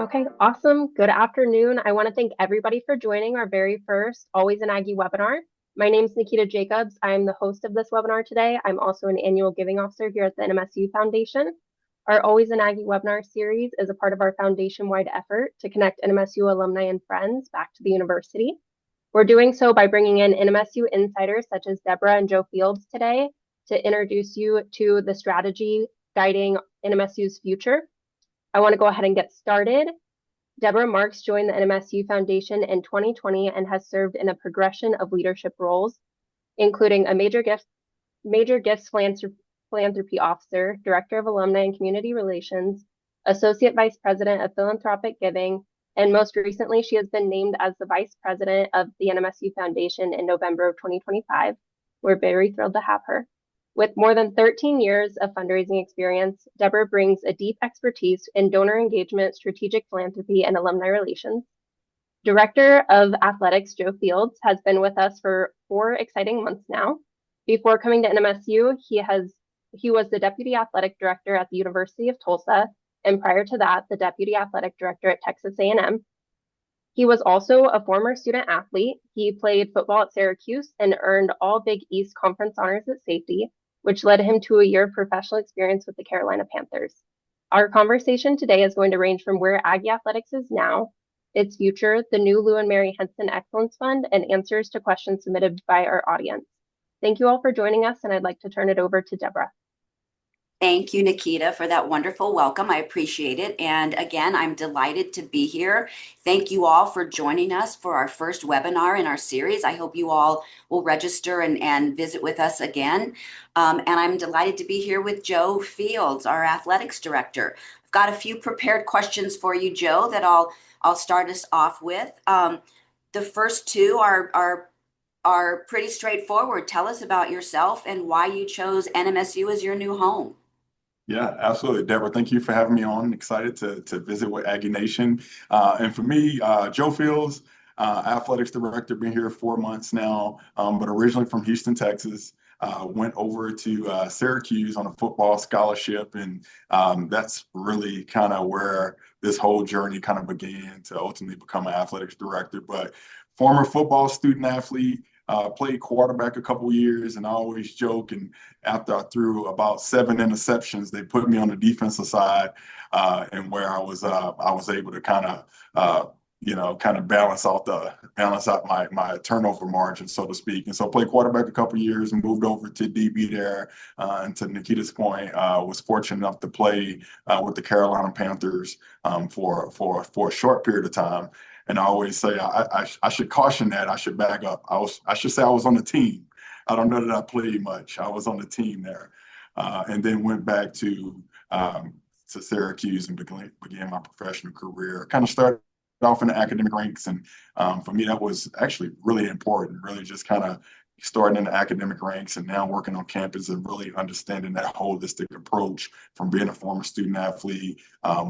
Okay, awesome. Good afternoon. I want to thank everybody for joining our very first Always an Aggie webinar. My name is Nikita Jacobs. I'm the host of this webinar today. I'm also an annual giving officer here at the NMSU Foundation. Our Always an Aggie webinar series is a part of our foundation-wide effort to connect NMSU alumni and friends back to the university. We're doing so by bringing in NMSU insiders such as Deborah and Joe Fields today to introduce you to the strategy guiding NMSU's future. I want to go ahead and get started. Deborah Marks joined the NMSU Foundation in 2020 and has served in a progression of leadership roles, including a major gifts philanthropy officer, director of alumni and community relations, associate vice president of philanthropic giving, and most recently, she has been named as the vice president of the NMSU Foundation in November of 2025. We're very thrilled to have her. With more than 13 years of fundraising experience, Deborah brings a deep expertise in donor engagement, strategic philanthropy, and alumni relations. Director of Athletics, Joe Fields, has been with us for 4 exciting months now. Before coming to NMSU, he was the Deputy Athletic Director at the University of Tulsa, and prior to that, the Deputy Athletic Director at Texas A&M. He was also a former student athlete. He played football at Syracuse and earned all Big East Conference honors at safety, which led him to a year of professional experience with the Carolina Panthers. Our conversation today is going to range from where Aggie Athletics is now, its future, the new Lou and Mary Henson Excellence Fund, and answers to questions submitted by our audience. Thank you all for joining us, and I'd like to turn it over to Deborah. Thank you, Nikita, for that wonderful welcome. I appreciate it. And again, I'm delighted to be here. Thank you all for joining us for our first webinar in our series. I hope you all will register and visit with us again. And I'm delighted to be here with Joe Fields, our athletics director. I've got a few prepared questions for you, Joe, that I'll start us off with. The first two are pretty straightforward. Tell us about yourself and why you chose NMSU as your new home. Yeah, absolutely. Deborah, thank you for having me on. Excited to visit with Aggie Nation. And for me, Joe Fields, athletics director, been here 4 months now, but originally from Houston, Texas. Went over to Syracuse on a football scholarship, and that's really kind of where this whole journey kind of began to ultimately become an athletics director. But former football student athlete, played quarterback a couple years, and I always joke. And after I threw about 7 interceptions, they put me on the defensive side, and where I was able to kind of balance out my turnover margin, so to speak. And so played quarterback a couple years and moved over to DB there. And to Nikita's point, was fortunate enough to play with the Carolina Panthers for a short period of time. And I always say I should caution that. I should back up. I should say I was on the team. I don't know that I played much. I was on the team there, and then went back to Syracuse and began my professional career. Kind of started off in the academic ranks, and for me that was actually really important. Really, just kind of starting in the academic ranks and now working on campus and really understanding that holistic approach from being a former student athlete,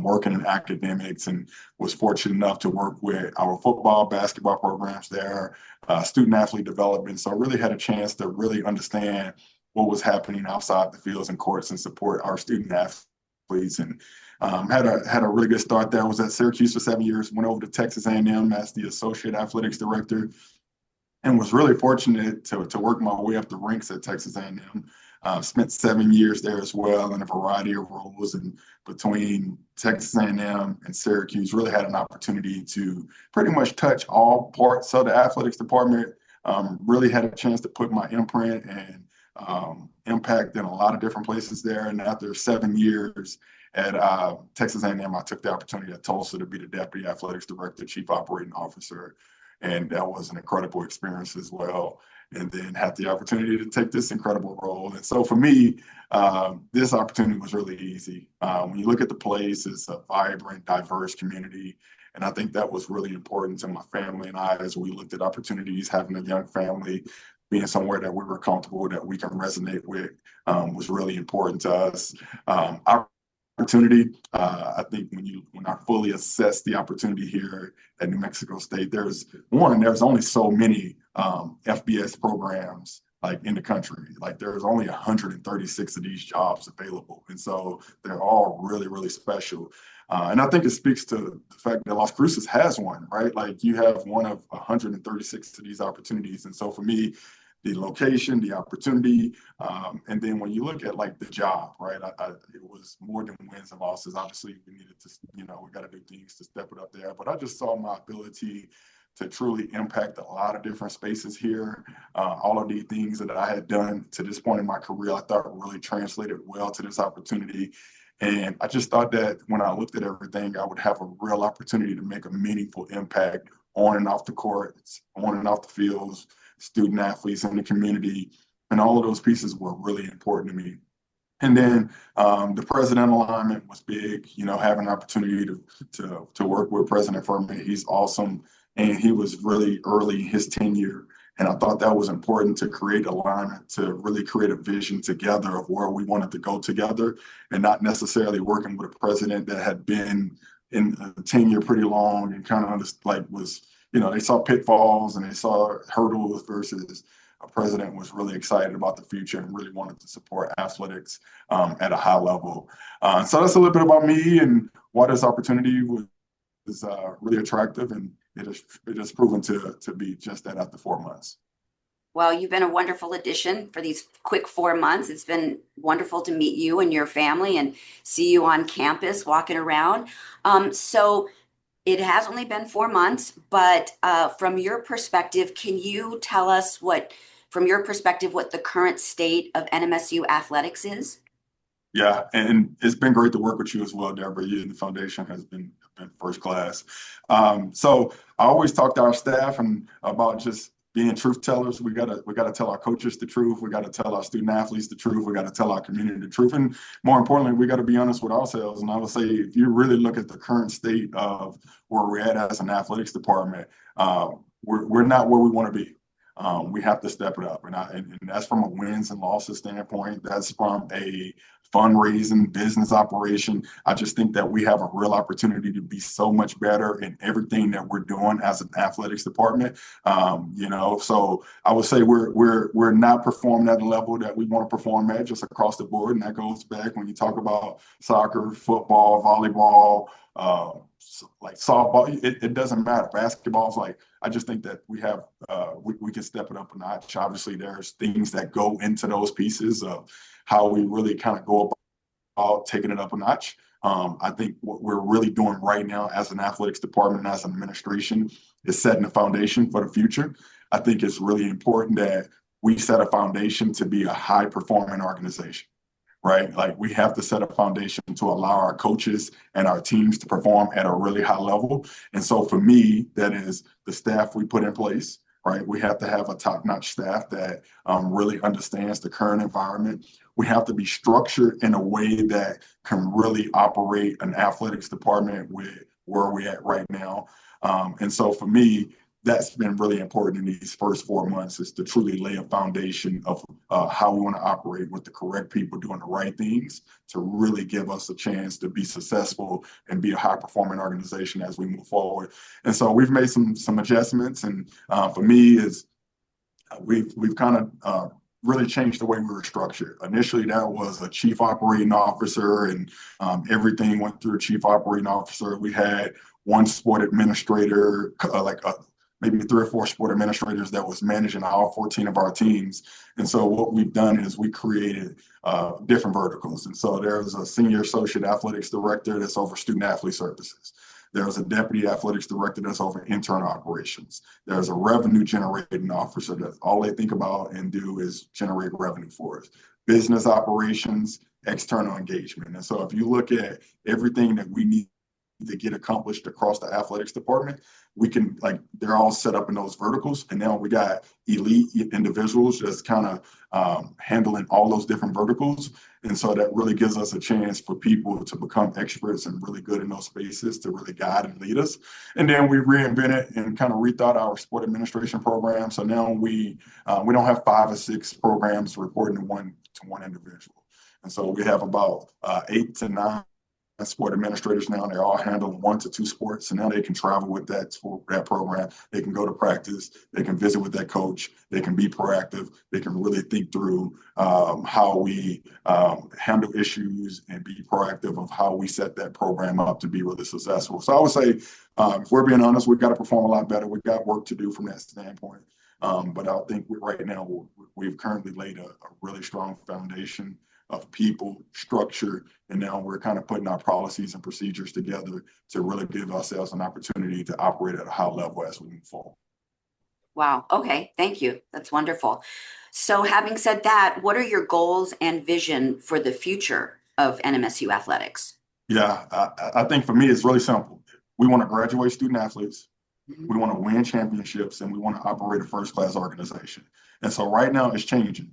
working in academics, and was fortunate enough to work with our football, basketball programs there, student athlete development. So I really had a chance to really understand what was happening outside the fields and courts and support our student athletes. And had a really good start there. I was at Syracuse for 7 years, went over to Texas A&M as the associate athletics director, and was really fortunate to work my way up the ranks at Texas A&M. Spent 7 years there as well in a variety of roles, and between Texas A&M and Syracuse, really had an opportunity to pretty much touch all parts of the athletics department. Really had a chance to put my imprint and impact in a lot of different places there. And after 7 years at Texas A&M, I took the opportunity at Tulsa to be the deputy athletics director, chief operating officer. And that was an incredible experience as well. And then had the opportunity to take this incredible role. And so for me, this opportunity was really easy. When you look at the place, it's a vibrant, diverse community. And I think that was really important to my family and I as we looked at opportunities. Having a young family, being somewhere that we were comfortable, that we can resonate with, was really important to us. Opportunity. I think when I fully assess the opportunity here at New Mexico State, there's only so many FBS programs like in the country. Like there's only 136 of these jobs available, and so they're all really, really special. And I think it speaks to the fact that Las Cruces has one, right? Like you have one of 136 of these opportunities. And so for me, the location, the opportunity, and then when you look at like the job, right? It was more than wins and losses. Obviously, we needed to, we got to do things to step it up there. But I just saw my ability to truly impact a lot of different spaces here. All of the things that I had done to this point in my career, I thought really translated well to this opportunity. And I just thought that when I looked at everything, I would have a real opportunity to make a meaningful impact on and off the courts, on and off the fields, student athletes in the community. And all of those pieces were really important to me. And then the president alignment was big, having an opportunity to work with President Furman. He's awesome. And he was really early in his tenure. And I thought that was important to create alignment, to really create a vision together of where we wanted to go together, and not necessarily working with a president that had been in a tenure pretty long and kind of just like was, they saw pitfalls and they saw hurdles versus a president was really excited about the future and really wanted to support athletics at a high level. So that's a little bit about me and why this opportunity was really attractive, and it has proven to be just that after 4 months. Well, you've been a wonderful addition for these quick 4 months. It's been wonderful to meet you and your family and see you on campus walking around. So it has only been 4 months, but from your perspective, can you tell us from your perspective, what the current state of NMSU athletics is? Yeah, and it's been great to work with you as well, Deborah. You and the foundation has been first class. So I always talk to our staff and about just being truth tellers. We gotta tell our coaches the truth. We gotta tell our student athletes the truth. We gotta tell our community the truth, and more importantly, we gotta be honest with ourselves. And I would say, if you really look at the current state of where we're at as an athletics department, we're not where we want to be. We have to step it up, and that's from a wins and losses standpoint. That's from a fundraising business operation. I just think that we have a real opportunity to be so much better in everything that we're doing as an athletics department. So I would say we're not performing at the level that we want to perform at, just across the board, and that goes back when you talk about soccer, football, volleyball, like softball. It doesn't matter. Basketball's like, I just think that we have we can step it up a notch. Obviously, there's things that go into those pieces of how we really kind of go about taking it up a notch. I think what we're really doing right now as an athletics department, as an administration, is setting a foundation for the future. I think it's really important that we set a foundation to be a high performing organization, right? Like, we have to set a foundation to allow our coaches and our teams to perform at a really high level. And so for me, that is the staff we put in place, right? We have to have a top-notch staff that really understands the current environment. We have to be structured in a way that can really operate an athletics department with where we're at right now. And so for me, that's been really important in these first 4 months, is to truly lay a foundation of how we want to operate with the correct people doing the right things to really give us a chance to be successful and be a high performing organization as we move forward. And so we've made some adjustments. And for me, is we've kind of really changed the way we were structured. Initially, that was a chief operating officer, and everything went through a chief operating officer. We had one sport administrator, maybe 3 or 4 sport administrators that was managing all 14 of our teams. And so what we've done is we created different verticals. And so there's a senior associate athletics director that's over student athlete services. There's a deputy athletics director that's over internal operations. There's a revenue generating officer that all they think about and do is generate revenue for us. Business operations, external engagement. And so if you look at everything that we need to get accomplished across the athletics department, we can, like, they're all set up in those verticals. And now we got elite individuals just kind of handling all those different verticals. And so that really gives us a chance for people to become experts and really good in those spaces to really guide and lead us. And then we reinvented and kind of rethought our sport administration program. So now we don't have 5 or 6 programs reporting to one individual. And so we have about 8 to 9 sport administrators now. They're all handling 1 to 2 sports, and now they can travel with that program. They can go to practice. They can visit with that coach. They can be proactive. They can really think through how we handle issues and be proactive of how we set that program up to be really successful. So I would say, if we're being honest, we've got to perform a lot better. We've got work to do from that standpoint. But I think right now we've currently laid a really strong foundation of people, structure, and now we're kind of putting our policies and procedures together to really give ourselves an opportunity to operate at a high level as we move forward. Wow. Okay. Thank you. That's wonderful. So having said that, what are your goals and vision for the future of NMSU athletics? Yeah, I think for me, it's really simple. We want to graduate student athletes. Mhm. We want to win championships, and we want to operate a first-class organization. And so right now it's changing.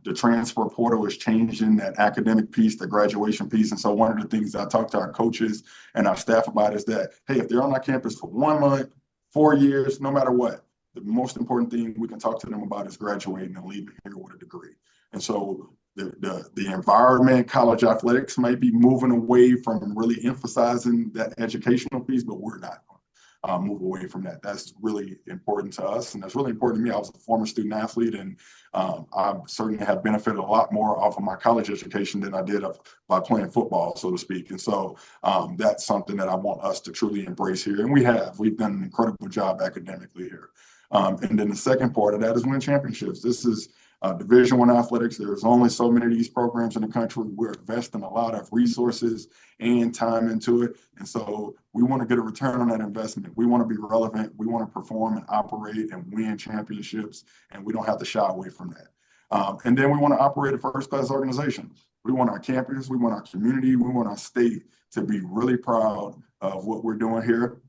The transfer portal is changing that academic piece, the graduation piece. And so one of the things I talk to our coaches and our staff about is that, hey, if they're on our campus for 1 month, 4 years, no matter what, the most important thing we can talk to them about is graduating and leaving here with a degree. And so the environment, college athletics might be moving away from really emphasizing that educational piece, but we're not move away from that. That's really important to us, and that's really important to me. I was a former student athlete, and I certainly have benefited a lot more off of my college education than I did by playing football, so to speak. And so that's something that I want us to truly embrace here, and we've done an incredible job academically here. And then the second part of that is win championships. This is Division I athletics. There's only so many of these programs in the country. We're investing a lot of resources and time into it. And so we want to get a return on that investment. We want to be relevant. We want to perform and operate and win championships, and we don't have to shy away from that. And then we want to operate a first-class organization. We want our campus, we want our community, we want our state to be really proud of what we're doing here,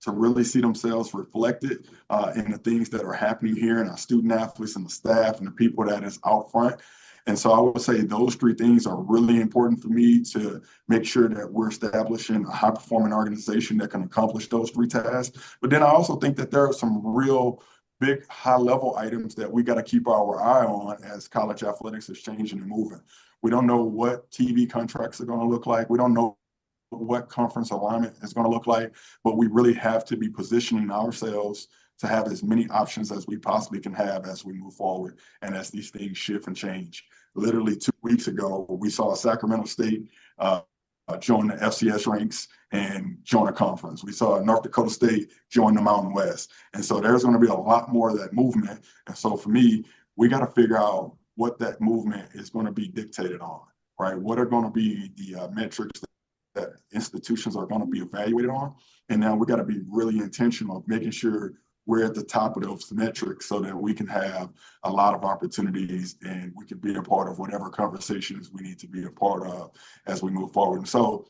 to really see themselves reflected in the things that are happening here, and our student athletes and the staff and the people that is out front. And so I would say those 3 things are really important for me to make sure that we're establishing a high performing organization that can accomplish those 3 tasks. But then I also think that there are some real big high level items that we got to keep our eye on as college athletics is changing and moving. We don't know what TV contracts are going to look like. We don't know what conference alignment is going to look like, but we really have to be positioning ourselves to have as many options as we possibly can have as we move forward and as these things shift and change. Literally 2 weeks ago, we saw Sacramento State join the FCS ranks and join a conference. We saw North Dakota State join the Mountain West. And so there's going to be a lot more of that movement. And so for me, we got to figure out what that movement is going to be dictated on, right? What are going to be the metrics that institutions are going to be evaluated on. And now we got to be really intentional of making sure we're at the top of those metrics so that we can have a lot of opportunities and we can be a part of whatever conversations we need to be a part of as we move forward. And so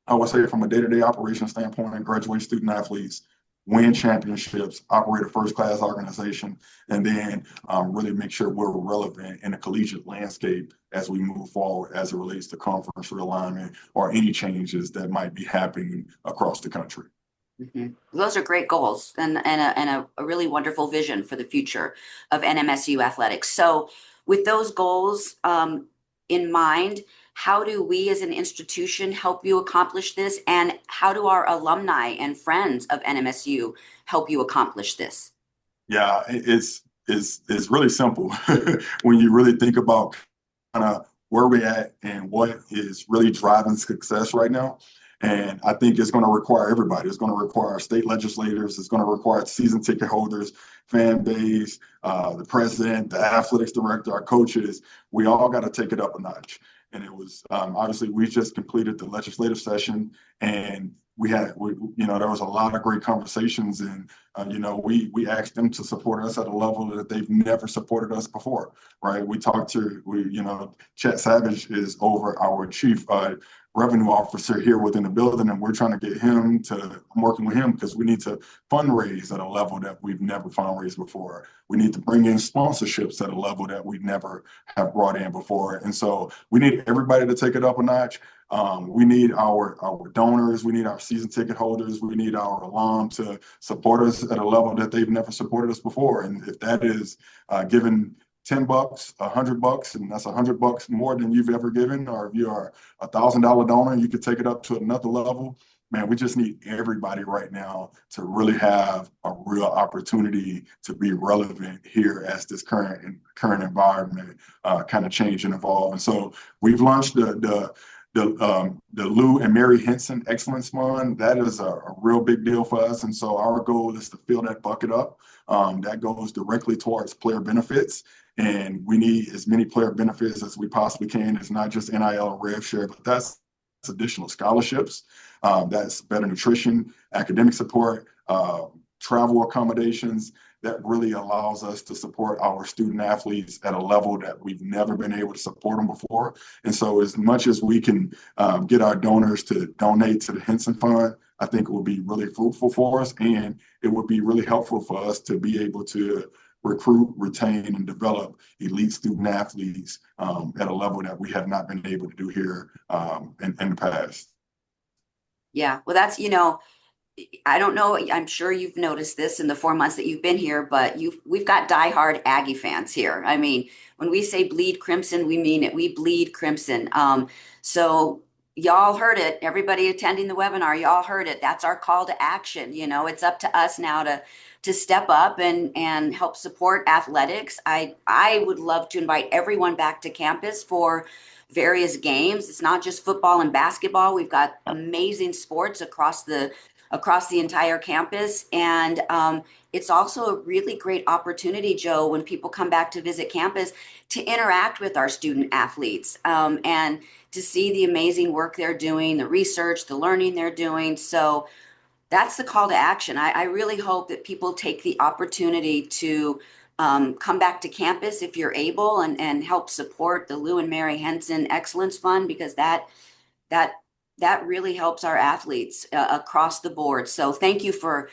I would say from a day-to-day operation standpoint, graduate student athletes, win championships, operate a first-class organization, and then really make sure we're relevant in a collegiate landscape as we move forward as it relates to conference realignment or any changes that might be happening across the country. Mm-hmm. Those are great goals and a really wonderful vision for the future of NMSU athletics. So with those goals in mind, how do we as an institution help you accomplish this? And how do our alumni and friends of NMSU help you accomplish this? Yeah, it's really simple when you really think about kind of where we're at and what is really driving success right now. And I think it's going to require everybody. It's going to require our state legislators. It's going to require season ticket holders, fan base, the president, the athletics director, our coaches. We all got to take it up a notch. And it was obviously we just completed the legislative session, and there was a lot of great conversations, and we asked them to support us at a level that they've never supported us before, right? Chet Savage is over our chief revenue officer here within the building, and we're trying to get him I'm working with him because we need to fundraise at a level that we've never fundraised before. We need to bring in sponsorships at a level that we never have brought in before. And so we need everybody to take it up a notch. We need our donors, we need our season ticket holders, we need our alum to support us at a level that they've never supported us before. And if that is giving $10, $100, and that's $100 more than you've ever given. Or if you are $1,000 donor, you could take it up to another level. Man, we just need everybody right now to really have a real opportunity to be relevant here as this current environment kind of change and evolve. And so we've launched the Lou and Mary Henson Excellence Fund. That is a real big deal for us. And so our goal is to fill that bucket up. That goes directly towards player benefits. And we need as many player benefits as we possibly can. It's not just NIL or rev share, but that's additional scholarships. That's better nutrition, academic support, travel accommodations. That really allows us to support our student athletes at a level that we've never been able to support them before. And so as much as we can get our donors to donate to the Henson Fund, I think it will be really fruitful for us. And it would be really helpful for us to be able to recruit, retain, and develop elite student athletes at a level that we have not been able to do here in the past. Yeah, well, that's, I don't know. I'm sure you've noticed this in the 4 months that you've been here, but we've got diehard Aggie fans here. I mean, when we say bleed crimson, we mean it. We bleed crimson. So y'all heard it. Everybody attending the webinar, y'all heard it. That's our call to action. It's up to us now to step up and help support athletics. I would love to invite everyone back to campus for various games. It's not just football and basketball. We've got amazing sports across the entire campus. And it's also a really great opportunity, Joe, when people come back to visit campus to interact with our student athletes and to see the amazing work they're doing, the research, the learning they're doing. So that's the call to action. I really hope that people take the opportunity to come back to campus if you're able and help support the Lou and Mary Henson Excellence Fund, because that really helps our athletes across the board. So thank you for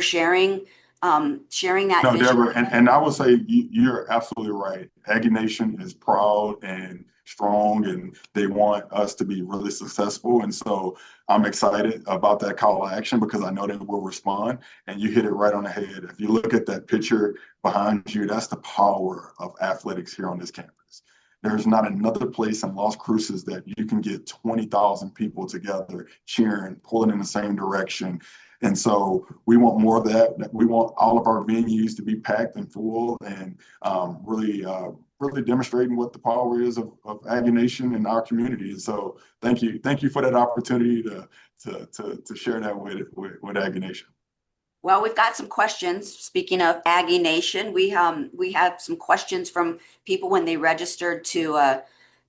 sharing that No, vision. Deborah, and I would say you're absolutely right. Aggie Nation is proud and strong, and they want us to be really successful. And so I'm excited about that call to action because I know they will respond. And you hit it right on the head. If you look at that picture behind you, that's the power of athletics here on this campus. There's not another place in Las Cruces that you can get 20,000 people together cheering, pulling in the same direction. And so we want more of that. We want all of our venues to be packed and full and really demonstrating what the power is of Aggie Nation and our community. And so thank you for that opportunity to share that with Aggie Nation. Well, we've got some questions. Speaking of Aggie Nation, we have some questions from people when they registered to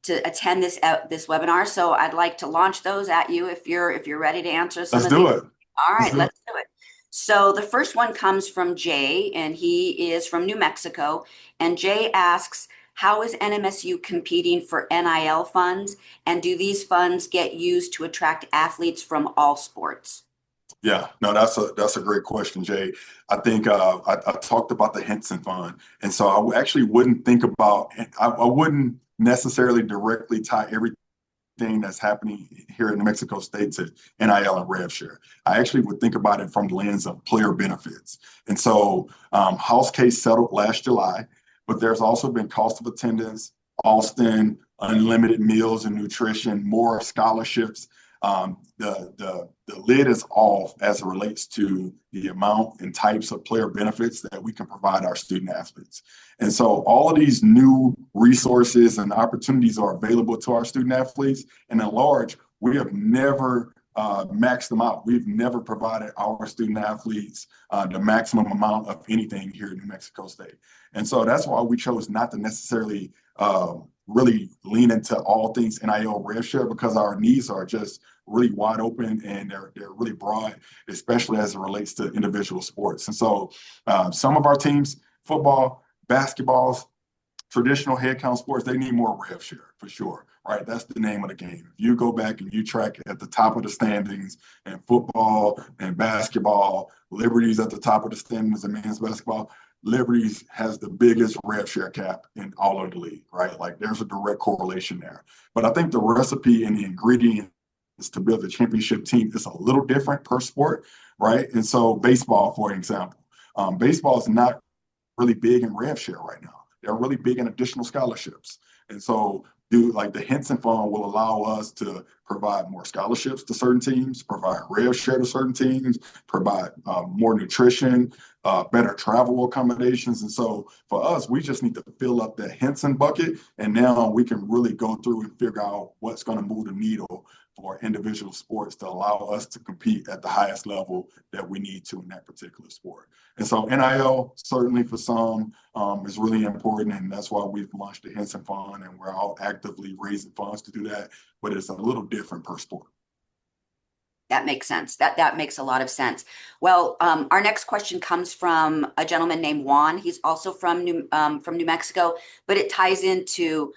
attend this webinar. So I'd like to launch those at you if you're ready to answer some Let's of do these. it. All right, let's do it. So the first one comes from Jay, and he is from New Mexico. And Jay asks, how is NMSU competing for NIL funds? And do these funds get used to attract athletes from all sports? Yeah, no, that's a great question, Jay. I think I talked about the Henson Fund, and so I actually wouldn't think about. I wouldn't necessarily directly tie everything that's happening here in New Mexico State to NIL and rev share. I actually would think about it from the lens of player benefits. And so House case settled last July, but there's also been cost of attendance, Austin, unlimited meals and nutrition, more scholarships. The lid is off as it relates to the amount and types of player benefits that we can provide our student athletes. And so all of these new resources and opportunities are available to our student athletes. And at large, we have never maxed them out. We've never provided our student athletes the maximum amount of anything here in New Mexico State. And so that's why we chose not to necessarily really lean into all things NIL rev share, because our needs are just really wide open and they're really broad, especially as it relates to individual sports. And so some of our teams, football, basketballs, traditional head count sports, they need more rev share for sure, right? That's the name of the game. If you go back and you track at the top of the standings in football and basketball, Liberty's at the top of the standings in men's basketball. Liberty's has the biggest rev share cap in all of the league, right? Like there's a direct correlation there. But I think the recipe and the ingredients to build a championship team is a little different per sport, right? And so baseball, for example, baseball is not really big in rev share right now. they're really big in additional scholarships. And so do like the Henson Fund will allow us to provide more scholarships to certain teams, provide rev share to certain teams, provide more nutrition, better travel accommodations. And so for us, we just need to fill up that Henson bucket. And now we can really go through and figure out what's going to move the needle for individual sports to allow us to compete at the highest level that we need to in that particular sport. And so NIL, certainly for some, is really important. And that's why we've launched the Henson Fund, and we're all actively raising funds to do that. But it's a little different per sport. That makes sense. That makes a lot of sense. Well, our next question comes from a gentleman named Juan. He's also from New Mexico, but it ties into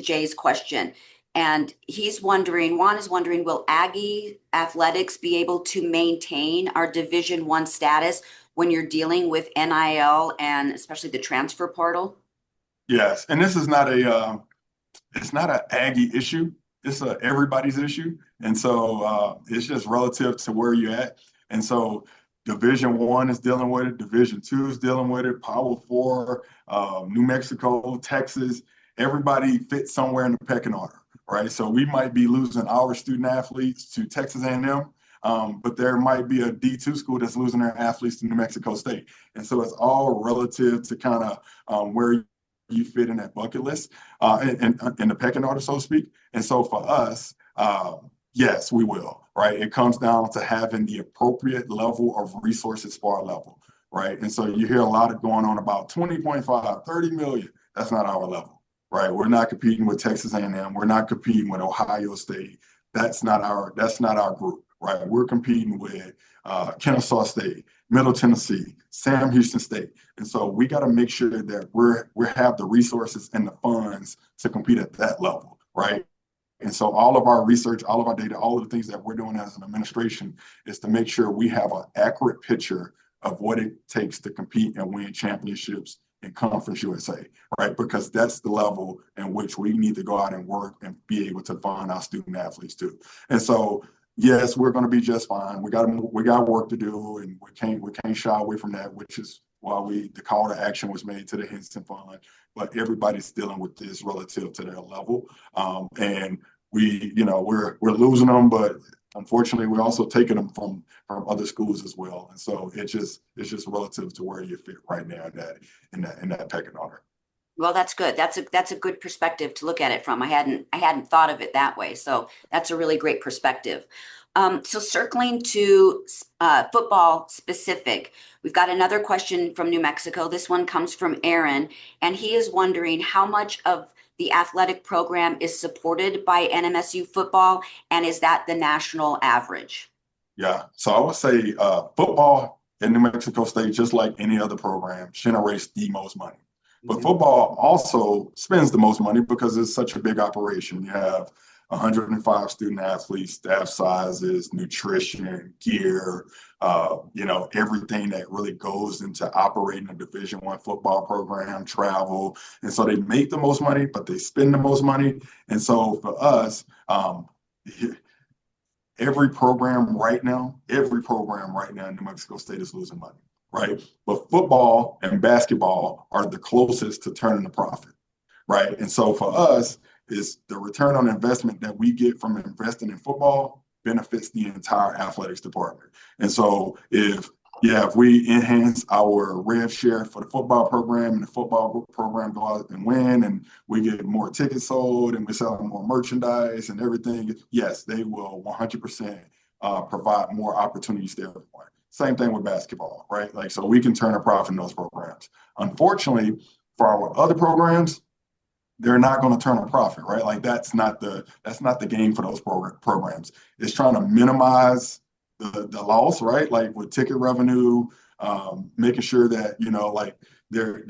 Jay's question. And Juan is wondering, will Aggie athletics be able to maintain our Division I status when you're dealing with NIL and especially the transfer portal? Yes, and this is not it's not an Aggie issue. It's everybody's issue. And so it's just relative to where you're at. And so Division I is dealing with it. Division II is dealing with it. Power Four, New Mexico, Texas, everybody fits somewhere in the pecking order, right? So we might be losing our student athletes to Texas A&M, but there might be a D2 school that's losing their athletes to New Mexico State. And so it's all relative to kind of where you fit in that bucket list in the pecking order, so to speak. And so for us, yes, we will, right? It comes down to having the appropriate level of resources for our level, right? And so you hear a lot of going on about 20.5, 30 million. That's not our level, right? We're not competing with Texas A&M. We're not competing with Ohio State. That's not our group, right? We're competing with Kennesaw State, Middle Tennessee, Sam Houston State. And so we got to make sure that we have the resources and the funds to compete at that level, right? And so all of our research, all of our data, all of the things that we're doing as an administration is to make sure we have an accurate picture of what it takes to compete and win championships in Conference USA, right? Because that's the level in which we need to go out and work and be able to fund our student athletes too. And so, yes, we're going to be just fine. We got work to do, and we can't shy away from that, which is why the call to action was made to the Henson Fund. But everybody's dealing with this relative to their level, and we're losing them, but unfortunately, we're also taking them from other schools as well. And so it's just relative to where you fit right now in that pecking order. Well, that's good. That's a good perspective to look at it from. I hadn't thought of it that way. So that's a really great perspective. So circling to football specific, we've got another question from New Mexico. This one comes from Aaron, and he is wondering how much of the athletic program is supported by NMSU football, and is that the national average? Yeah, so I would say football in New Mexico State, just like any other program, generates the most money. But football also spends the most money because it's such a big operation. You have 105 student athletes, staff sizes, nutrition, gear, everything that really goes into operating a Division I football program, travel. And so they make the most money, but they spend the most money. And so for us, every program right now in New Mexico State is losing money, right? But football and basketball are the closest to turning a profit, right? And so for us, is the return on investment that we get from investing in football benefits the entire athletics department. And so if we enhance our rev share for the football program and the football program go out and win and we get more tickets sold and we sell more merchandise and everything, yes, they will 100% provide more opportunities to everyone. Same thing with basketball, right? Like, so we can turn a profit in those programs. Unfortunately, for our other programs, they're not going to turn a profit, right? Like that's not the game for those programs. It's trying to minimize the loss, right? Like with ticket revenue, making sure that like they're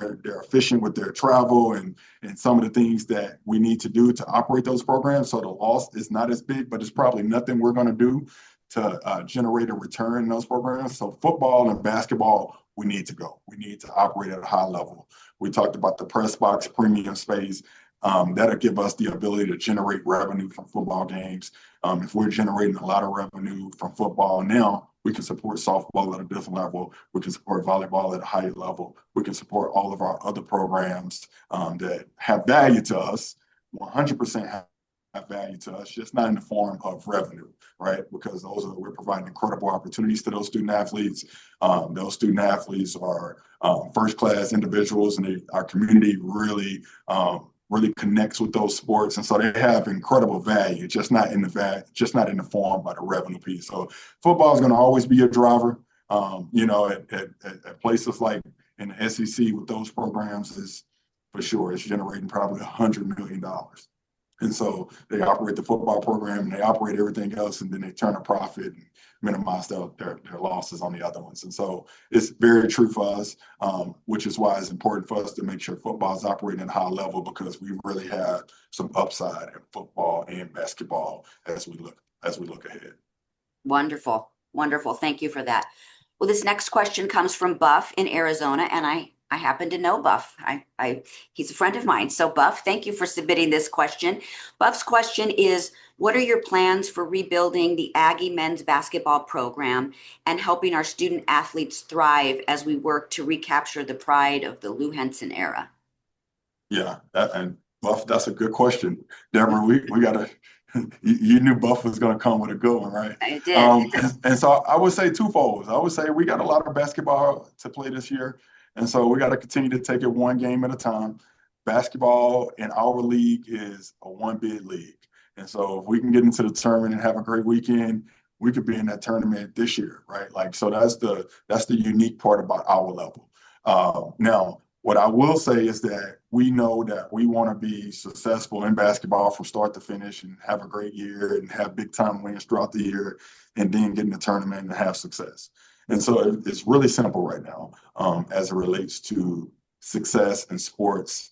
efficient with their travel and some of the things that we need to do to operate those programs. So the loss is not as big, but it's probably nothing we're going to do to generate a return in those programs. So football and basketball, we need to go. We need to operate at a high level. We talked about the press box premium space. That'll give us the ability to generate revenue from football games. If we're generating a lot of revenue from football now, We can support softball at a different level. We can support volleyball at a higher level. We can support all of our other programs that have value to us, 100% have value to us, just not in the form of revenue, right? Because we're providing incredible opportunities to those student athletes. Those student athletes are first-class individuals, and our community really connects with those sports, and so they have incredible value, just not in the form of the revenue piece. So football is going to always be a driver. At places like in the SEC with those programs is for sure it's generating probably $100 million. And so they operate the football program and they operate everything else, and then they turn a profit and minimize their losses on the other ones. And so it's very true for us, which is why it's important for us to make sure football is operating at a high level, because we really have some upside in football and basketball as we look ahead. Wonderful. Wonderful. Thank you for that. Well, this next question comes from Buff in Arizona, and I happen to know Buff. He's a friend of mine. So Buff, thank you for submitting this question. Buff's question is, what are your plans for rebuilding the Aggie men's basketball program and helping our student athletes thrive as we work to recapture the pride of the Lou Henson era? Yeah, and Buff, that's a good question. Deborah, we got to, you knew Buff was going to come with a good one, right? I did. And so I would say twofold. I would say we got a lot of basketball to play this year. And so we got to continue to take it one game at a time. Basketball in our league is a one bid league. And so if we can get into the tournament and have a great weekend, we could be in that tournament this year, right? Like, so that's the unique part about our level. Now, what I will say is that we know that we want to be successful in basketball from start to finish and have a great year and have big time wins throughout the year, and then get in the tournament and have success. And so it's really simple right now as it relates to success in sports.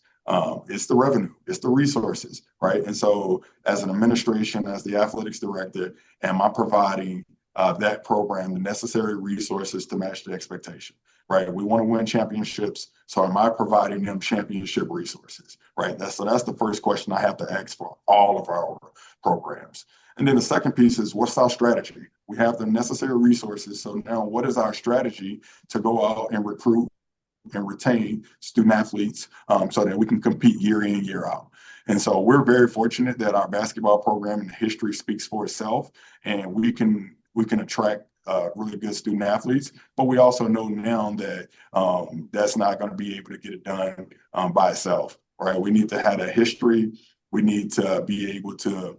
It's the revenue, it's the resources, right? And so as an administration, as the athletics director, am I providing that program the necessary resources to match the expectation, right? We want to win championships. So am I providing them championship resources, right? That's the first question I have to ask for all of our programs. And then the second piece is, what's our strategy? We have the necessary resources. So now what is our strategy to go out and recruit and retain student athletes so that we can compete year in, year out? And so we're very fortunate that our basketball program and history speaks for itself, and we can attract really good student athletes, but we also know now that that's not going to be able to get it done by itself, right? We need to have a history. We need to be able to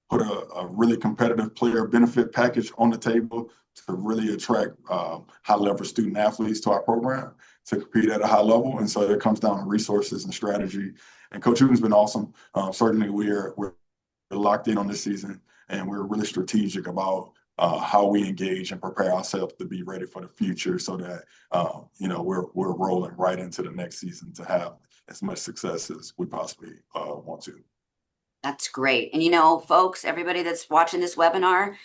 put a really competitive player benefit package on the table to really attract high level student athletes to our program to compete at a high level. And so it comes down to resources and strategy. And Coach Huden's been awesome. Certainly we're locked in on this season, and we're really strategic about how we engage and prepare ourselves to be ready for the future, so that we're rolling right into the next season to have as much success as we possibly want to. That's great. And folks, everybody that's watching this webinar,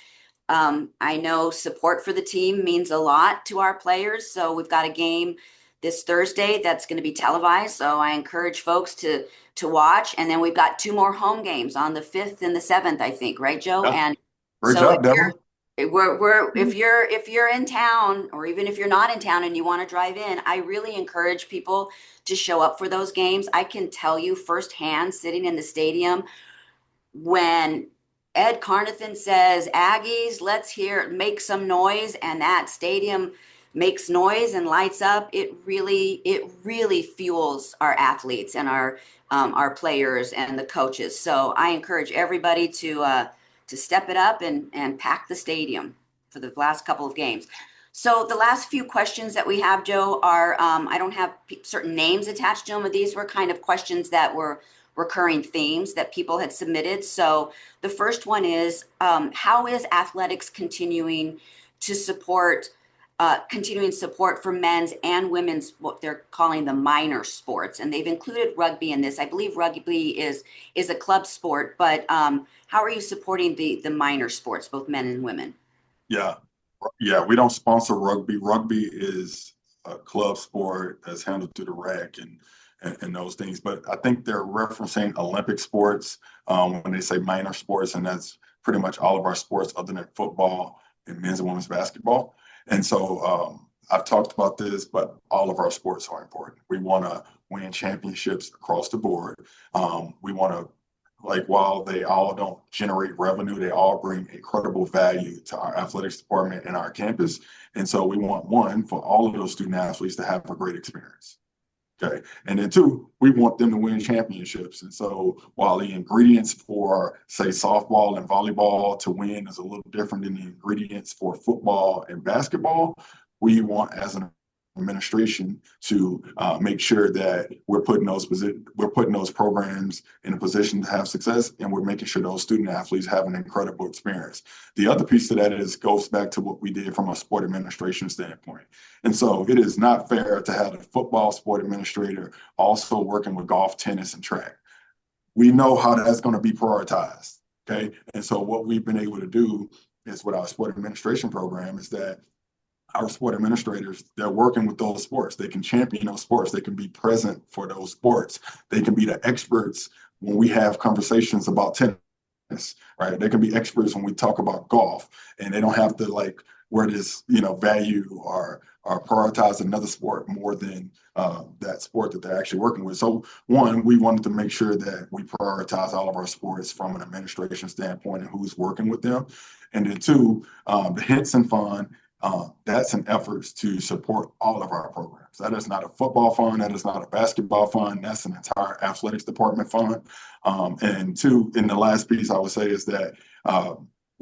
I know support for the team means a lot to our players. So we've got a game this Thursday that's going to be televised. So I encourage folks to watch. And then we've got 2 more home games on the 5th and the 7th, I think, right, Joe? Yeah. And Great so job, Deborah. if you're in town, or even if you're not in town and you want to drive in, I really encourage people to show up for those games. I can tell you firsthand, sitting in the stadium, when Ed Carnathan says, Aggies, let's make some noise, and that stadium makes noise and lights up, it really fuels our athletes and our players and the coaches. So I encourage everybody to step it up and pack the stadium for the last couple of games. So the last few questions that we have, Joe, are I don't have certain names attached to them, but these were kind of questions that were recurring themes that people had submitted. So the first one is, how is athletics continuing support for men's and women's, what they're calling the minor sports? And they've included rugby in this. I believe rugby is a club sport, but how are you supporting the minor sports, both men and women? Yeah, we don't sponsor rugby. Rugby is a club sport that's handled through the RAC and those things. But I think they're referencing Olympic sports when they say minor sports, and that's pretty much all of our sports other than football in men's and women's basketball. And so I've talked about this, but all of our sports are important. We want to win championships across the board. We want to, like, while they all don't generate revenue, they all bring incredible value to our athletics department and our campus. And so we want, one, for all of those student athletes to have a great experience. Okay. And then two, we want them to win championships. And so while the ingredients for, say, softball and volleyball to win is a little different than the ingredients for football and basketball, we want, as an administration, to make sure that we're putting those programs in a position to have success, and we're making sure those student athletes have an incredible experience. The other piece of that goes back to what we did from a sport administration standpoint. And so it is not fair to have a football sport administrator also working with golf, tennis, and track. We know how that's going to be prioritized. Okay. And so what we've been able to do is, with our sport administration program, is that our sport administrators, they're working with those sports. They can champion those sports. They can be present for those sports. They can be the experts when we have conversations about tennis, right? They can be experts when we talk about golf, and they don't have to, like, where this, value or prioritize another sport more than that sport that they're actually working with. So one, we wanted to make sure that we prioritize all of our sports from an administration standpoint and who's working with them. And then two, the Henson Fund, that's an effort to support all of our programs. That is not a football fund. That is not a basketball fund. That's an entire athletics department fund. And two, in the last piece I would say is that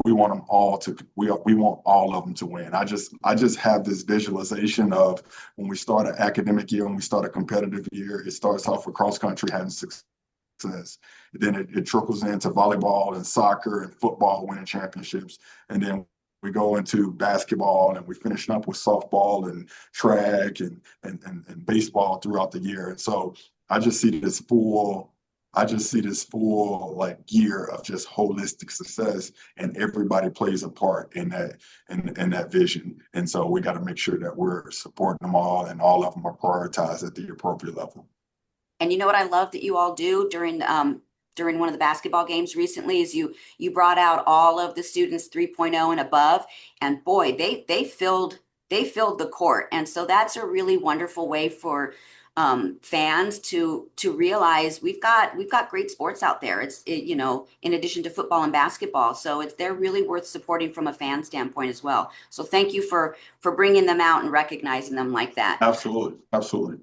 we want them all to, we want all of them to win. I just have this visualization of when we start an academic year, when we start a competitive year, it starts off with cross country having success. Then it trickles into volleyball and soccer and football winning championships. And then we go into basketball, and we finish up with softball and track and baseball throughout the year. And so I just see this full like gear of just holistic success, and everybody plays a part in that vision. And so we got to make sure that we're supporting them all, and all of them are prioritized at the appropriate level. And you know what I love that you all do during one of the basketball games recently is you brought out all of the students 3.0 and above, and boy, they filled the court. And so that's a really wonderful way for fans to realize we've got great sports out there. In addition to football and basketball, so they're really worth supporting from a fan standpoint as well. So thank you for bringing them out and recognizing them like that. Absolutely.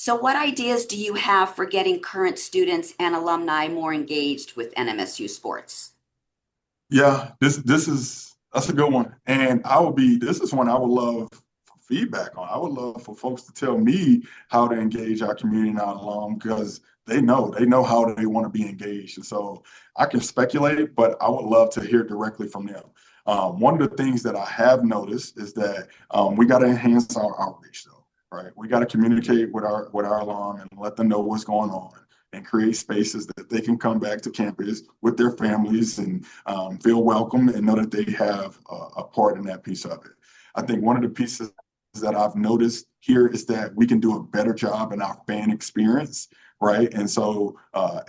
So what ideas do you have for getting current students and alumni more engaged with NMSU sports? Yeah, that's a good one. And this is one I would love feedback on. I would love for folks to tell me how to engage our community and our alum, because they know how they want to be engaged. And so I can speculate, but I would love to hear directly from them. One of the things that I have noticed is that we got to enhance our outreach, though. Right, we got to communicate with our alum and let them know what's going on, and create spaces that they can come back to campus with their families and feel welcome and know that they have a part in that piece of it. I think one of the pieces that I've noticed here is that we can do a better job in our fan experience, right? And so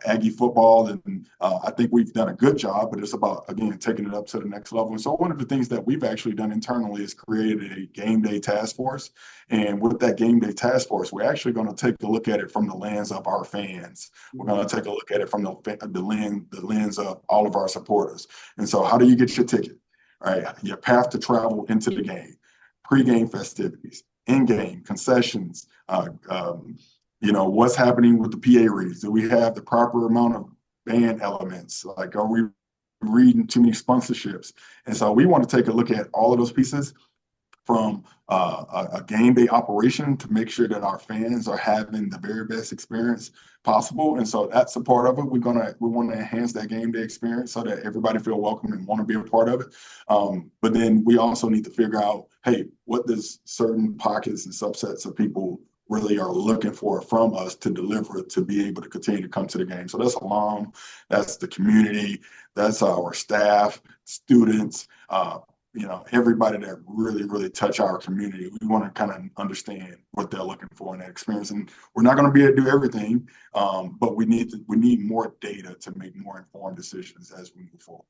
Aggie football, and I think we've done a good job, but it's about, again, taking it up to the next level. And so one of the things that we've actually done internally is created a game day task force. And with that game day task force, we're actually going to take a look at it from the lens of our fans. We're going to take a look at it from the lens of all of our supporters. And so how do you get your ticket, right? Your path to travel into the game, pre-game festivities, in-game concessions, what's happening with the PA reads? Do we have the proper amount of band elements? Like, are we reading too many sponsorships? And so we want to take a look at all of those pieces from a game day operation to make sure that our fans are having the very best experience possible. And so that's a part of it. We want to enhance that game day experience so that everybody feel welcome and want to be a part of it. But then we also need to figure out, hey, what does certain pockets and subsets of people really are looking for from us to deliver to be able to continue to come to the game. So that's alum, that's the community, that's our staff, students, everybody that really, really touch our community. We want to kind of understand what they're looking for in that experience. And we're not going to be able to do everything, but we need more data to make more informed decisions as we move forward.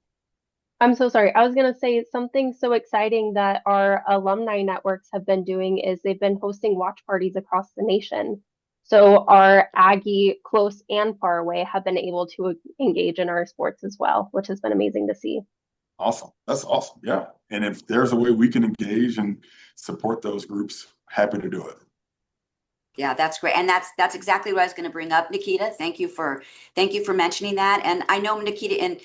I'm so sorry. I was going to say something so exciting that our alumni networks have been doing is they've been hosting watch parties across the nation. So our Aggie, close and far away, have been able to engage in our sports as well, which has been amazing to see. Awesome. That's awesome. Yeah. And if there's a way we can engage and support those groups, happy to do it. Yeah, that's great. And that's exactly what I was going to bring up, Nikita. Thank you for mentioning that. And I know Nikita, and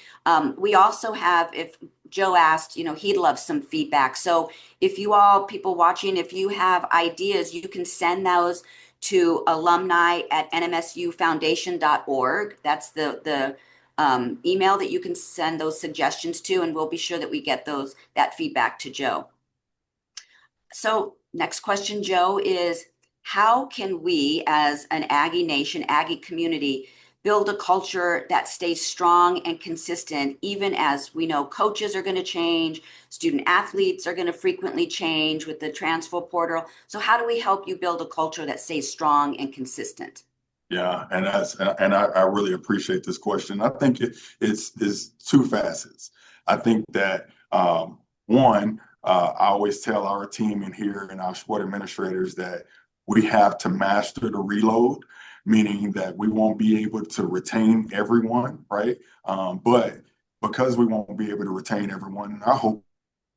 we also have, if Joe asked, he'd love some feedback. So if you all, people watching, if you have ideas, you can send those to alumni@nmsufoundation.org. That's the email that you can send those suggestions to, and we'll be sure that we get that feedback to Joe. So next question, Joe, is how can we as an Aggie Nation, Aggie community, build a culture that stays strong and consistent, even as we know coaches are going to change, student athletes are going to frequently change with the transfer portal. So how do we help you build a culture that stays strong and consistent? Yeah, and I really appreciate this question. I think it's two facets. I think that one, I always tell our team in here and our sport administrators that we have to master the reload, meaning that we won't be able to retain everyone, right? But because we won't be able to retain everyone, our hope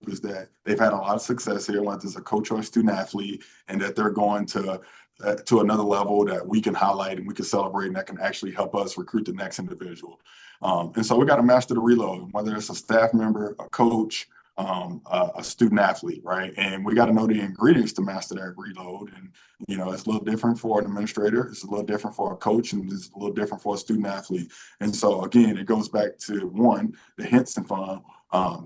is that they've had a lot of success here, whether it's a coach or a student athlete, and that they're going to another level that we can highlight and we can celebrate, and that can actually help us recruit the next individual. And so we got to master the reload, whether it's a staff member, a coach, a student athlete, right? And we got to know the ingredients to master that reload. And, it's a little different for an administrator. It's a little different for a coach, and it's a little different for a student athlete. And so, again, it goes back to one, the Henson Fund.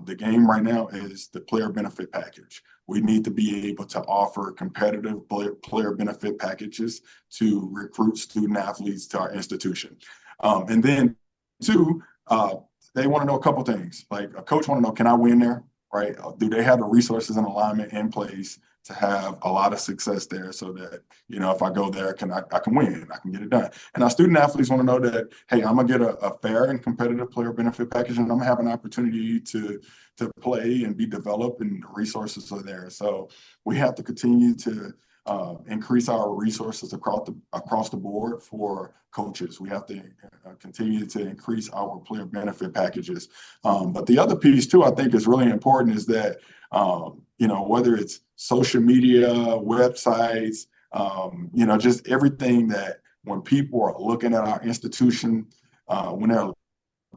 The game right now is the player benefit package. We need to be able to offer competitive player benefit packages to recruit student athletes to our institution. And then two, they want to know a couple things. Like a coach want to know, can I win there? Right? Do they have the resources and alignment in place to have a lot of success there so that, if I go there, I can win, I can get it done. And our student athletes want to know that, hey, I'm gonna get a fair and competitive player benefit package, and I'm gonna have an opportunity to play and be developed, and the resources are there. So we have to continue to increase our resources across the board for coaches. We have to continue to increase our player benefit packages. But the other piece too, I think is really important is that, whether it's social media, websites, just everything that when people are looking at our institution, when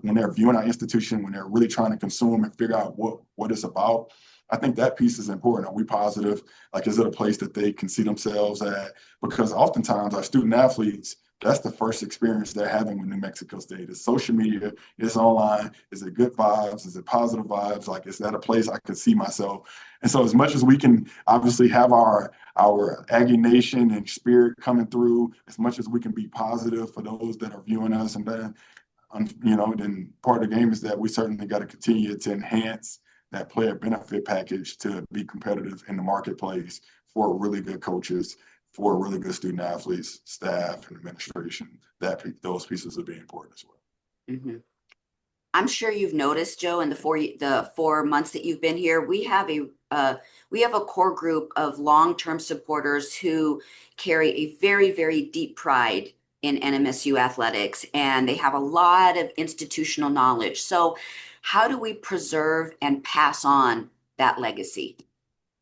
they're viewing our institution, when they're really trying to consume and figure out what it's about, I think that piece is important. Are we positive? Like, is it a place that they can see themselves at? Because oftentimes our student athletes, that's the first experience they're having with New Mexico State. It's social media, it's online. Is it good vibes? Is it positive vibes? Like, is that a place I could see myself? And so as much as we can obviously have our Aggie Nation and spirit coming through, as much as we can be positive for those that are viewing us, and then, then part of the game is that we certainly got to continue to enhance that player benefit package to be competitive in the marketplace for really good coaches, for really good student athletes, staff, and administration. Those pieces will be important as well. Mm-hmm. I'm sure you've noticed, Joe, in the 4 months that you've been here, we have a core group of long-term supporters who carry a very, very deep pride in NMSU athletics, and they have a lot of institutional knowledge. So how do we preserve and pass on that legacy?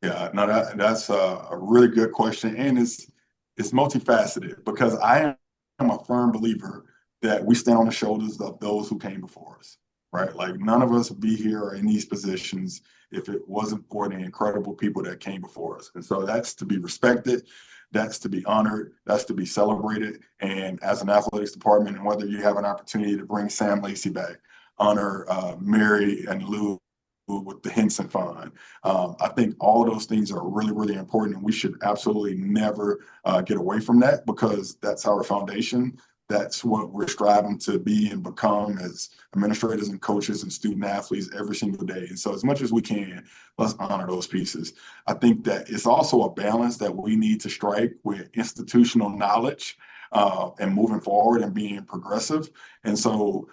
Yeah, no, that's a really good question, and it's multifaceted because I am a firm believer that we stand on the shoulders of those who came before us, right? Like none of us would be here or in these positions if it wasn't for the incredible people that came before us. And so that's to be respected, that's to be honored, that's to be celebrated. And as an athletics department, and whether you have an opportunity to bring Sam Lacey back, honor Mary and Lou with the Henson Fund. I think all of those things are really, really important, and we should absolutely never get away from that because that's our foundation. That's what we're striving to be and become as administrators and coaches and student athletes every single day. And so as much as we can, let's honor those pieces. I think that it's also a balance that we need to strike with institutional knowledge and moving forward and being progressive. And so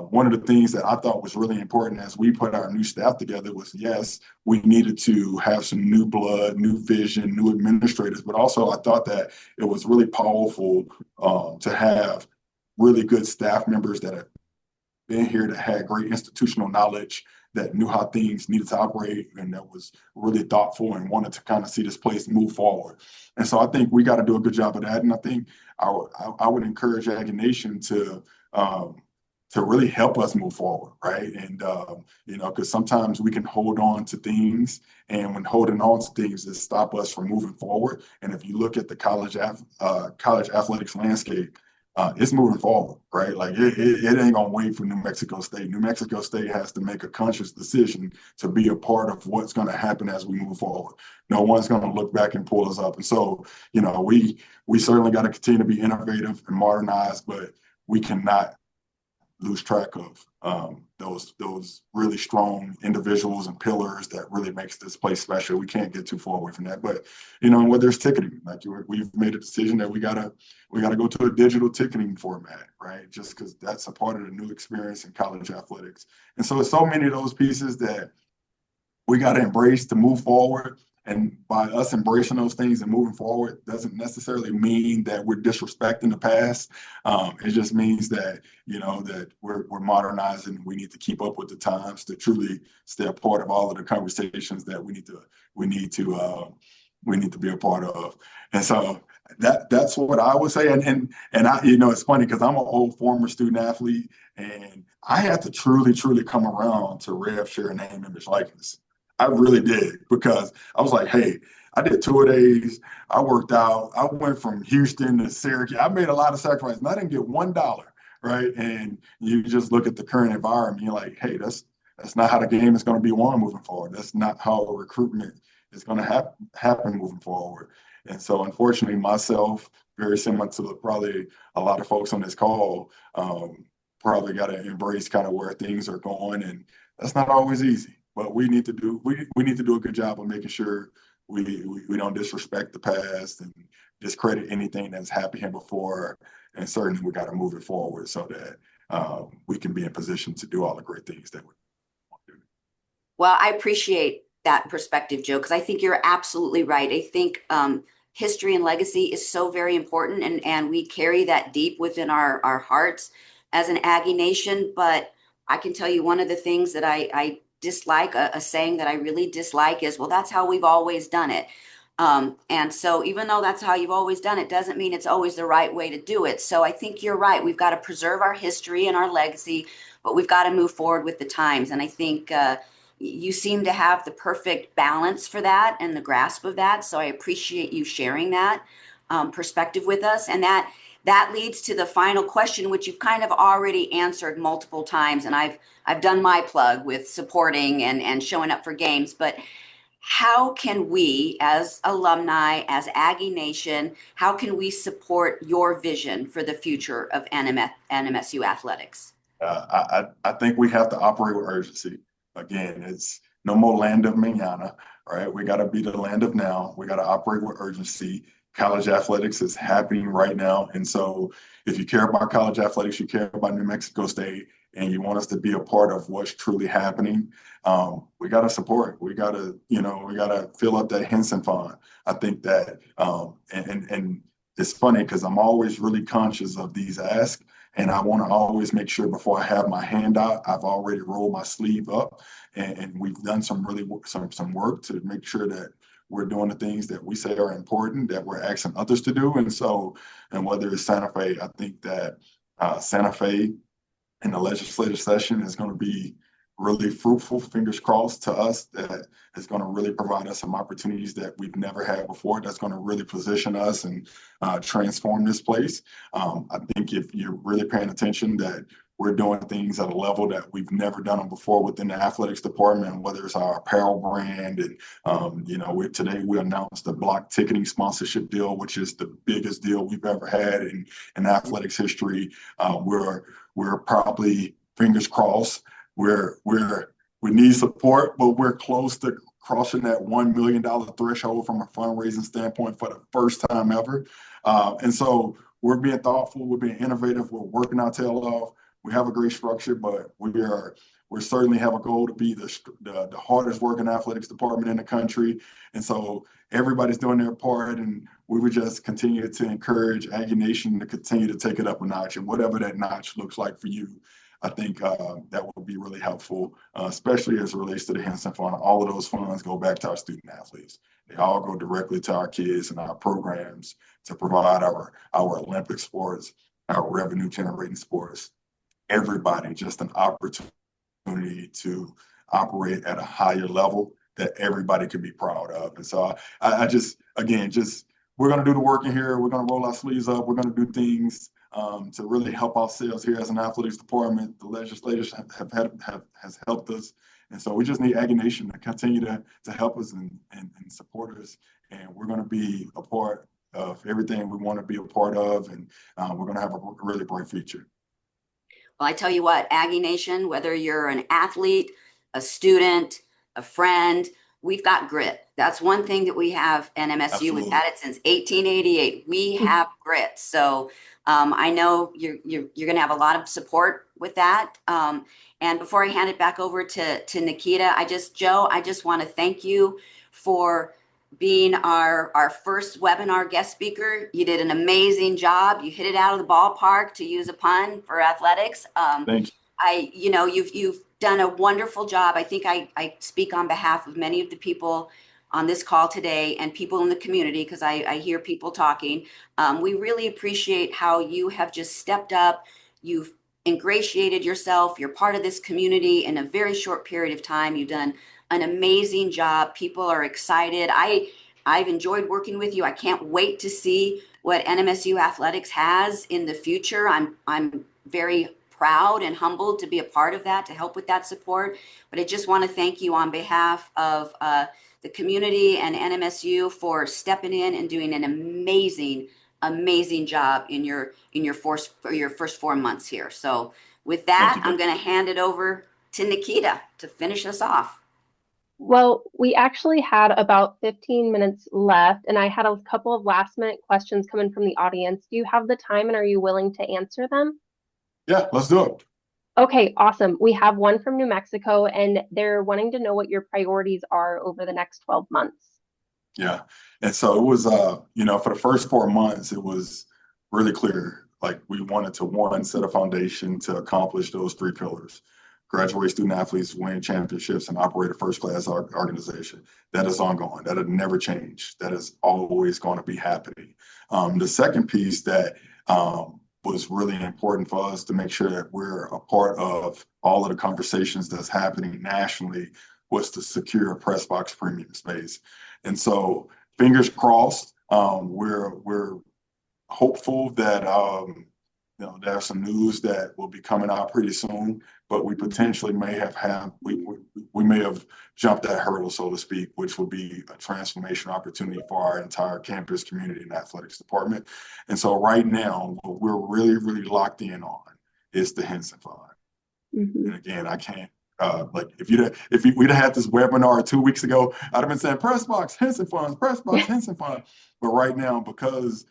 one of the things that I thought was really important as we put our new staff together was, yes, we needed to have some new blood, new vision, new administrators, but also I thought that it was really powerful to have really good staff members that have been here, that had great institutional knowledge, that knew how things needed to operate, and that was really thoughtful and wanted to kind of see this place move forward. And so I think we got to do a good job of that. And I think I would encourage Aggie Nation to really help us move forward, right? And because sometimes we can hold on to things, and when holding on to things, it stop us from moving forward. And if you look at the college athletics landscape, it's moving forward, right? Like it ain't gonna wait for New Mexico State. New Mexico State has to make a conscious decision to be a part of what's gonna happen as we move forward. No one's gonna look back and pull us up. And so, we certainly got to continue to be innovative and modernized, but we cannot lose track of those really strong individuals and pillars that really makes this place special. We can't get too far away from that. But whether it's ticketing, like we've made a decision that we gotta go to a digital ticketing format, right? Just because that's a part of the new experience in college athletics. And so it's so many of those pieces that we got to embrace to move forward. And by us embracing those things and moving forward doesn't necessarily mean that we're disrespecting the past. It just means that, that we're modernizing. We need to keep up with the times to truly stay a part of all of the conversations that we need to be a part of. And so that's what I would say. And I, it's funny because I'm an old former student athlete, and I had to truly, truly come around to rev share name, image, likeness. I really did, because I was like, hey, I did 2 days. I worked out. I went from Houston to Syracuse. I made a lot of sacrifices, and I didn't get $1, right? And you just look at the current environment, you're like, hey, that's not how the game is going to be won moving forward. That's not how recruitment is going to happen moving forward. And so, unfortunately, myself, very similar to probably a lot of folks on this call, probably got to embrace kind of where things are going, and that's not always easy. But we need to do a good job of making sure we don't disrespect the past and discredit anything that's happened here before. And certainly we got to move it forward so that we can be in position to do all the great things that we want to do. Well, I appreciate that perspective, Joe, because I think you're absolutely right. I think history and legacy is so very important, and we carry that deep within our hearts as an Aggie Nation. But I can tell you one of the things that I dislike, a saying that I really dislike is, well, that's how we've always done it. And so even though that's how you've always done it, doesn't mean it's always the right way to do it. So I think you're right. We've got to preserve our history and our legacy, but we've got to move forward with the times. And I think you seem to have the perfect balance for that and the grasp of that. So I appreciate you sharing that perspective with us. And that leads to the final question, which you've kind of already answered multiple times. And I've done my plug with supporting and showing up for games. But how can we, as alumni, as Aggie Nation, how can we support your vision for the future of NMSU athletics? I think we have to operate with urgency. Again, it's no more land of mañana, right? We got to be the land of now. We got to operate with urgency. College athletics is happening right now. And so if you care about college athletics, you care about New Mexico State, and you want us to be a part of what's truly happening, we got to support. We got to fill up that Henson fund. I think that, and it's funny because I'm always really conscious of these asks, and I want to always make sure before I have my hand out, I've already rolled my sleeve up, and we've done some work to make sure that we're doing the things that we say are important, that we're asking others to do. And whether it's Santa Fe, I think that Santa Fe in the legislative session is going to be really fruitful, fingers crossed, to us, that is going to really provide us some opportunities that we've never had before, that's going to really position us and transform this place. I think if you're really paying attention, that we're doing things at a level that we've never done them before within the athletics department, whether it's our apparel brand. And, today we announced the block ticketing sponsorship deal, which is the biggest deal we've ever had in athletics history. We're probably, fingers crossed, we need support, but we're close to crossing that $1 million threshold from a fundraising standpoint for the first time ever. And so we're being thoughtful, we're being innovative, we're working our tail off. We have a great structure, but we certainly have a goal to be the hardest working athletics department in the country. And so everybody's doing their part, and we would just continue to encourage Aggie Nation to continue to take it up a notch, and whatever that notch looks like for you. I think that would be really helpful, especially as it relates to the Henson Fund. All of those funds go back to our student athletes. They all go directly to our kids and our programs to provide our Olympic sports, our revenue generating sports, everybody just an opportunity to operate at a higher level that everybody could be proud of. And so I just, again, just we're going to do the work in here. We're going to roll our sleeves up. We're going to do things to really help ourselves here as an athletics department. The legislators has helped us. And so we just need Aggie Nation to continue to help us and support us. And we're going to be a part of everything we want to be a part of. And we're going to have a really bright future. Well, I tell you what, Aggie Nation, whether you're an athlete, a student, a friend, we've got grit. That's one thing that we have, NMSU. Absolutely. We've had it since 1888. We have grit. So I know you're going to have a lot of support with that. And before I hand it back over to Nikita, I just want to thank you for being our first webinar guest speaker. You did an amazing job. You hit it out of the ballpark, to use a pun, for athletics. Thank you. You've done a wonderful job. I think I speak on behalf of many of the people on this call today and people in the community, because I hear people talking. We really appreciate how you have just stepped up. You've ingratiated yourself. You're part of this community in a very short period of time. You've done an amazing job. People are excited. I've enjoyed working with you. I can't wait to see what NMSU athletics has in the future. I'm very proud and humbled to be a part of that, to help with that support. But I just want to thank you on behalf of the community and NMSU for stepping in and doing an amazing job in your first 4 months here. So with that, I'm going to hand it over to Nikita to finish us off. Well, we actually had about 15 minutes left, and I had a couple of last-minute questions coming from the audience. Do you have the time, and are you willing to answer them? Yeah, let's do it. Okay, awesome. We have one from New Mexico, and they're wanting to know what your priorities are over the next 12 months. Yeah. And so it was, for the first 4 months, it was really clear. Like, we wanted to, one, set a foundation to accomplish those 3 pillars: graduate student athletes, win championships, and operate a first-class organization. That is ongoing. That has never changed. That is always going to be happening. The second piece that was really important for us to make sure that we're a part of all of the conversations that's happening nationally was to secure a press box premium space. And so, fingers crossed, we're hopeful that there's some news that will be coming out pretty soon, but we potentially may have we may have jumped that hurdle, so to speak, which will be a transformation opportunity for our entire campus community and athletics department. And so right now, what we're really locked in on is the Henson Fund. Mm-hmm. And again, I can't we'd have had this webinar 2 weeks ago, I'd have been saying press box Henson Funds, press box Henson Fund. But right now, because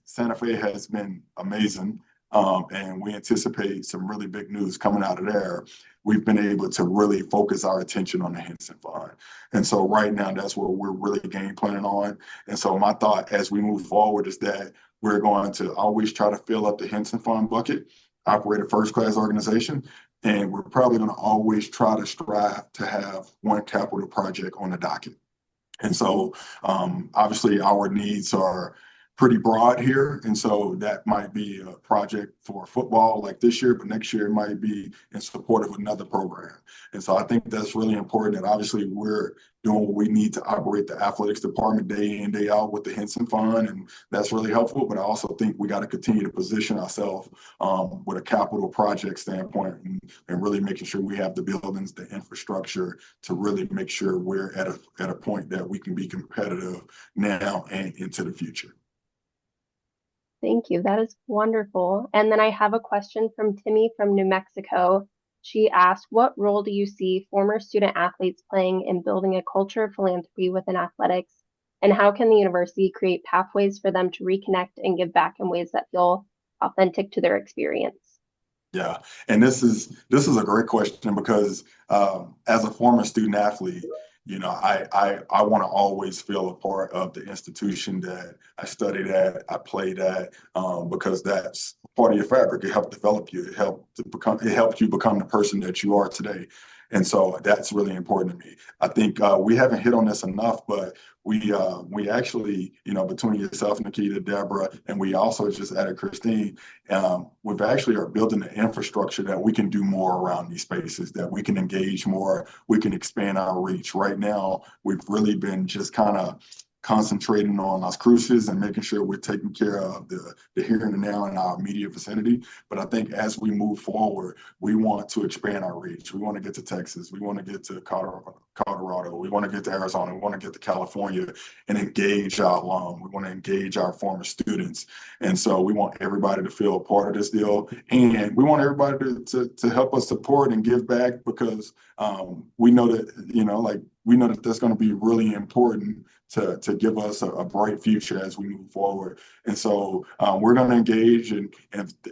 Santa Fe has been amazing, and we anticipate some really big news coming out of there, we've been able to really focus our attention on the Henson Fund. And so right now, that's what we're really game planning on. And so my thought as we move forward is that we're going to always try to fill up the Henson Fund bucket, operate a first-class organization, and we're probably going to always try to strive to have one capital project on the docket. And so obviously our needs are pretty broad here. And so that might be a project for football like this year, but next year it might be in support of another program. And so I think that's really important, that obviously we're doing what we need to operate the athletics department day in, day out with the Henson Fund. And that's really helpful. But I also think we got to continue to position ourselves with a capital project standpoint, and really making sure we have the buildings, the infrastructure to really make sure we're at a point that we can be competitive now and into the future. Thank you. That is wonderful. And then I have a question from Timmy from New Mexico. She asked, what role do you see former student athletes playing in building a culture of philanthropy within athletics? And how can the university create pathways for them to reconnect and give back in ways that feel authentic to their experience? Yeah, and this is a great question because as a former student athlete, I want to always feel a part of the institution that I studied at, I played at, because that's part of your fabric. It helped develop you. It helped you become the person that you are today. And so that's really important to me. I think we haven't hit on this enough, but we actually, between yourself, Nikita, Deborah, and we also just added Christine, we've actually are building the infrastructure that we can do more around these spaces, that we can engage more, we can expand our reach. Right now, we've really been just kind of concentrating on Las Cruces and making sure we're taking care of the here and the now in our immediate vicinity. But I think as we move forward, we want to expand our reach. We want to get to Texas. We want to get to Colorado. We want to get to Arizona. We want to get to California and engage our alum. We want to engage our former students. And so we want everybody to feel a part of this deal. And we want everybody to help us support and give back because we know that, we know that that's going to be really important to give us a bright future as we move forward. And so we're going to engage. And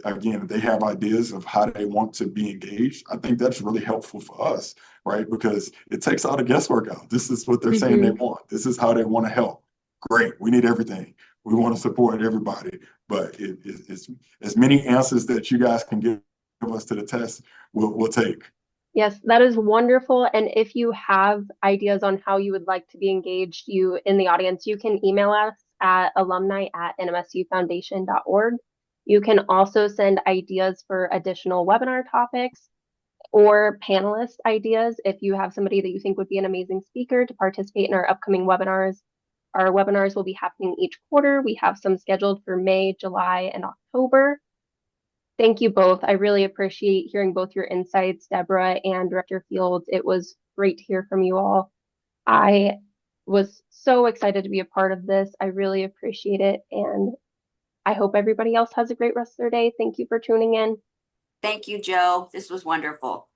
again, if they have ideas of how they want to be engaged, I think that's really helpful for us, right? Because it takes all the guesswork out. This is what they're saying they want. This is how they want to help. Great. We need everything. We want to support everybody, but it's as many answers that you guys can give us to the test, we'll take. Yes, that is wonderful. And if you have ideas on how you would like to be engaged, you in the audience, you can email us at alumni@nmsufoundation.org. You can also send ideas for additional webinar topics or panelist ideas if you have somebody that you think would be an amazing speaker to participate in our upcoming webinars. Our webinars will be happening each quarter. We have some scheduled for May, July, and October. Thank you both. I really appreciate hearing both your insights, Deborah and Director Fields. It was great to hear from you all. I was so excited to be a part of this. I really appreciate it. And I hope everybody else has a great rest of their day. Thank you for tuning in. Thank you, Joe. This was wonderful.